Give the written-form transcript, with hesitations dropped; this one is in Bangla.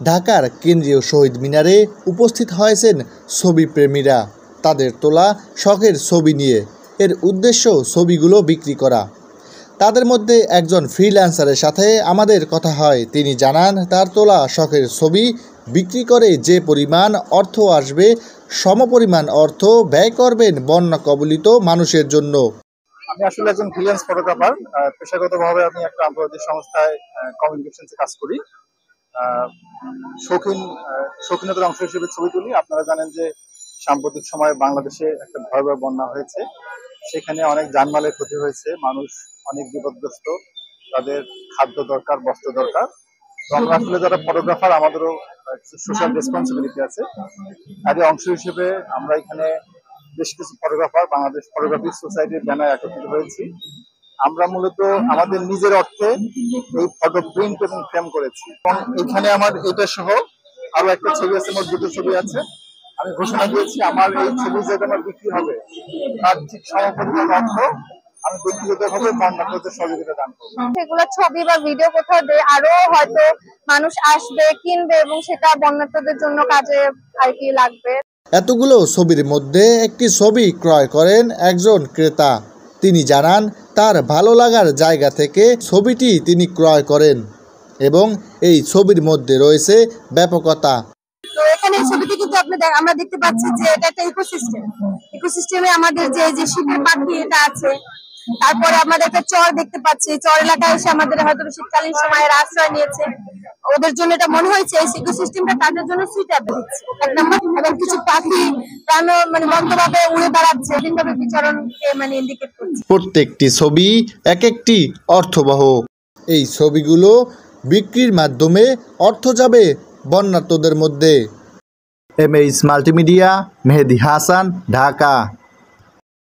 ঢাকার কেন্দ্রীয় শহীদ মিনারে উপস্থিত হয়েছেন ছবিপ্রেমীরা। তাদের তোলা শখের ছবি নিয়ে। এর উদ্দেশ্য ছবিগুলো বিক্রি করা। তাদের মধ্যে একজন ফ্রিল্যান্সারের সাথে আমাদের কথা হয়। তিনি জানান, তার তোলা শখের ছবি বিক্রি করে যে পরিমাণ অর্থ আসবে, সমপরিমাণ অর্থ ব্যয় করবেন বন্যা কবলিত মানুষের জন্য। আমি আসলে একজন ফ্রিল্যান্স ফটোগ্রাফার। পেশাগতভাবে আমি একটা আন্তর্জাতিক সংস্থায় কমিউনিকেশনসে কাজ করি। শৌখিনতার অংশ হিসেবে ছবি তুলি। আপনারা জানেন যে সাম্প্রতিক সময়ে বাংলাদেশে একটা ভয়াবহ বন্যা হয়েছে। সেখানে অনেক জানমালের ক্ষতি হয়েছে, মানুষ অনেক বিপদগ্রস্ত, তাদের খাদ্য দরকার, বস্ত্র দরকার। তো আমরা আসলে যারা ফটোগ্রাফার, আমাদেরও সোশ্যাল রেসপন্সিবিলিটি আছে। তারই অংশ হিসেবে আমরা এখানে বেশ কিছু ফটোগ্রাফার বাংলাদেশ ফটোগ্রাফি সোসাইটির ব্যানারে একত্রিত হয়েছি। আমরা মূলত আমাদের নিজের অর্থে এই ফটো প্রিন্ট এবং ফ্রেম করেছি। এবং এখানে আমার এটা সহ আরো একটা ছবি আছে, মোট দুটো ছবি আছে। আমি ঘোষণা দিয়েছি আমার এই ছবি যেটা আমার বিক্রি হবে তার ঠিক সমপরিমাণ অর্থ আমি ব্যক্তিগতভাবে বন্যার্থদের সহযোগিতা দান করবো। সেগুলো ছবি বা ভিডিও কোথাও দিয়ে আরো হয়তো মানুষ আসবে, কিনবে এবং সেটা বন্যার্থদের জন্য কাজে আর কি লাগবে। এতগুলো ছবির মধ্যে একটি ছবি ক্রয় করেন একজন ক্রেতা। তিনি জানান, তার ভালো লাগার জায়গা থেকে ছবিটি তিনি ক্রয় করেন এবং এই ছবির মধ্যে রয়েছে ব্যাপকতা। তো এখানে ছবিতে কিন্তু আমরা দেখতে পাচ্ছি যে এটা একটা ইকোসিস্টেমে আমাদের যে শীতের পাখি এটা আছে। তারপরে আমাদের একটা চর দেখতে পাচ্ছি, চর এলাকায় এসে আমাদের হয়তো শীতকালীন সময়ের আশ্রয় নিয়েছে। ওদের জন্য এটা মনে হয়েছে এই ইকোসিস্টেমটা তাদের জন্য সুইটেবল এক নম্বর। এবং কিছু পাখি বন্ধভাবে উড়ে বেড়াচ্ছে, বিভিন্নভাবে বিচরণকে ইন্ডিকেট করছে। প্রত্যেকটি ছবি এক একটি অর্থবহ। এই ছবিগুলো বিক্রির মাধ্যমে অর্থ যাবে বন্যার্তদের মধ্যে। MH মাল্টিমিডিয়া, মেহেদী হাসান, ঢাকা।